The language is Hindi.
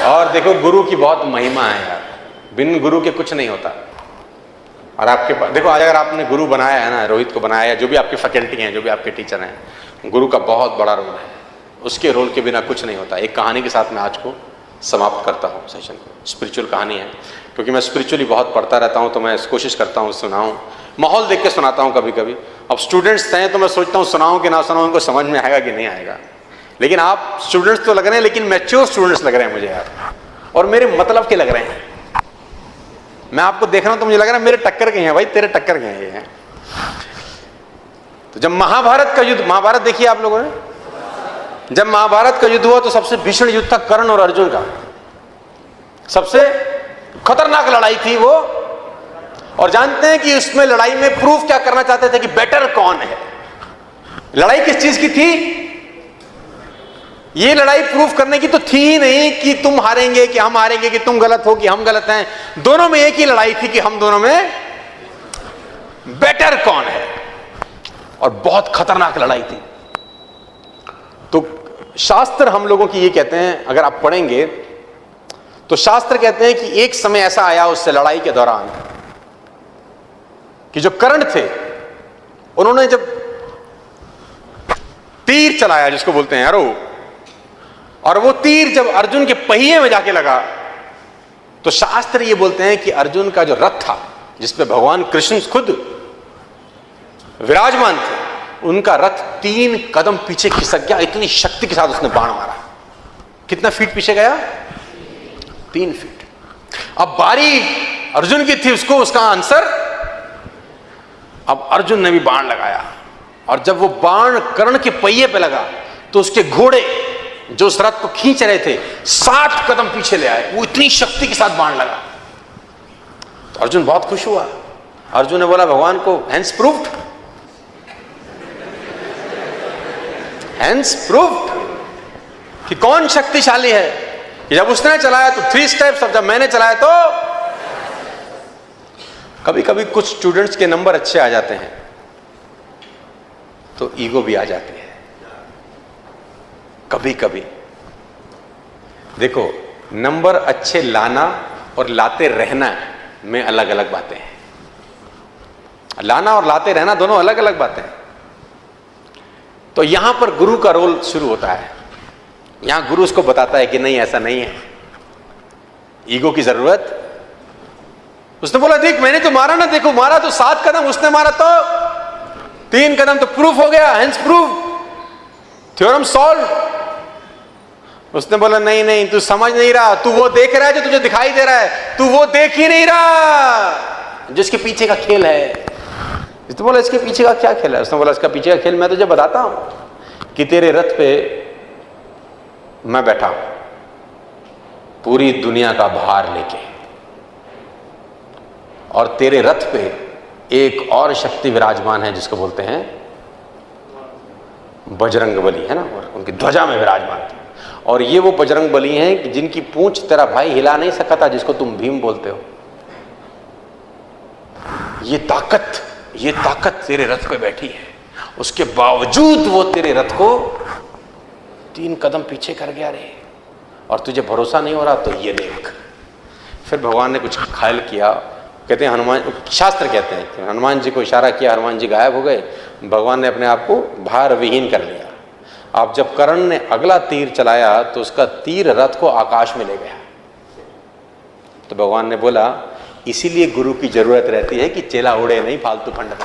और देखो गुरु की बहुत महिमा है यार, बिन गुरु के कुछ नहीं होता। और आपके पास देखो, आज अगर आपने गुरु बनाया है ना, रोहित को बनाया है, जो भी आपकी फैकल्टी हैं, जो भी आपके टीचर हैं, गुरु का बहुत बड़ा रोल है। उसके रोल के बिना कुछ नहीं होता। एक कहानी के साथ मैं आज को समाप्त करता हूँ सेशन को। स्पिरिचुअल कहानी है, क्योंकि मैं स्पिरिचुअली बहुत पढ़ता रहता हूँ, तो मैं कोशिश करता हूँ सुनाऊँ, माहौल देख के सुनाता हूँ कभी कभी। अब स्टूडेंट्स हैं तो मैं सोचता हूँ सुनाऊँ कि ना सुनाऊँ, उनको समझ में आएगा कि नहीं आएगा। लेकिन आप स्टूडेंट्स तो लग रहे हैं, लेकिन मैच्योर स्टूडेंट्स लग रहे हैं मुझे यार, और मेरे मतलब के लग रहे हैं। मैं आपको देख रहा हूं तो मुझे लग रहा है मेरे टक्कर के हैं भाई, तेरे टक्कर के हैं ये हैं। तो जब महाभारत का युद्ध, महाभारत देखिए आप लोगों ने, जब महाभारत का युद्ध हुआ तो सबसे भीषण युद्ध था कर्ण और अर्जुन का। सबसे खतरनाक लड़ाई थी वो। और जानते हैं कि उसमें लड़ाई में प्रूफ क्या करना चाहते थे कि बेटर कौन है। लड़ाई किस चीज की थी? ये लड़ाई प्रूफ करने की तो थी ही नहीं कि तुम हारेंगे कि हम हारेंगे, कि तुम गलत हो कि हम गलत हैं। दोनों में एक ही लड़ाई थी कि हम दोनों में बेटर कौन है। और बहुत खतरनाक लड़ाई थी। तो शास्त्र हम लोगों की ये कहते हैं, अगर आप पढ़ेंगे तो शास्त्र कहते हैं कि एक समय ऐसा आया उससे लड़ाई के दौरान कि जो कर्ण थे उन्होंने जब तीर चलाया, जिसको बोलते हैं एरो, और वो तीर जब अर्जुन के पहिए में जाके लगा, तो शास्त्र ये बोलते हैं कि अर्जुन का जो रथ था, जिसपे भगवान कृष्ण खुद विराजमान थे, उनका रथ 3 कदम पीछे खिसक गया। इतनी शक्ति के साथ उसने बाण मारा। कितना फीट पीछे गया? 3 फीट। अब बारी अर्जुन की थी, उसको उसका आंसर। अब अर्जुन ने भी बाण लगाया, और जब वो बाण कर्ण के पहिए पे लगा तो उसके घोड़े जो उस रथ को खींच रहे थे 7 कदम पीछे ले आए। वो इतनी शक्ति के साथ बाण लगा। तो अर्जुन बहुत खुश हुआ। अर्जुन ने बोला भगवान को, हैंस प्रूव्ड, हैंस प्रूव्ड कि कौन शक्तिशाली है। कि जब उसने चलाया तो 3 स्टेप्स, अब जब मैंने चलाया तो। कभी कभी कुछ स्टूडेंट्स के नंबर अच्छे आ जाते हैं तो ईगो भी आ जाती है। कभी कभी देखो, नंबर अच्छे लाना और लाते रहना में अलग अलग बातें हैं। लाना और लाते रहना दोनों अलग अलग बातें हैं। तो यहां पर गुरु का रोल शुरू होता है। यहां गुरु उसको बताता है कि नहीं, ऐसा नहीं है, ईगो की जरूरत। उसने बोला देख मैंने तो मारा ना, देखो मारा तो 7 कदम, उसने मारा तो 3 कदम, तो प्रूफ हो गया, हेंस प्रूफ, थ्योरम सॉल्व। उसने बोला नहीं नहीं, तू समझ नहीं रहा, तू वो देख रहा है जो तुझे दिखाई दे रहा है, तू वो देख ही नहीं रहा जिसके पीछे का खेल है। इसने बोला इसके पीछे का क्या खेल है? उसने बोला इसका पीछे का खेल मैं तुझे बताता हूं कि तेरे रथ पे मैं बैठा हूं पूरी दुनिया का भार लेके, और तेरे रथ पे एक और शक्ति विराजमान है जिसको बोलते हैं बजरंग बली, है ना, और उनकी ध्वजा में विराजमान थी। और ये वो बजरंग बली हैं कि जिनकी पूंछ तेरा भाई हिला नहीं सका था, जिसको तुम भीम बोलते हो। ये ताकत तेरे रथ पे बैठी है, उसके बावजूद वो तेरे रथ को 3 कदम पीछे कर गया रे। और तुझे भरोसा नहीं हो रहा तो ये देख। फिर भगवान ने कुछ ख्याल किया, कहते हैं हनुमान, शास्त्र कहते हैं कि हनुमान जी को इशारा किया, हनुमान जी गायब हो गए। भगवान ने अपने आप को भार विहीन कर लिया। अब जब कर्ण ने अगला तीर चलाया तो उसका तीर रथ को आकाश में ले गया। तो भगवान ने बोला इसीलिए गुरु की जरूरत रहती है कि चेला उड़े नहीं फालतू फंड में।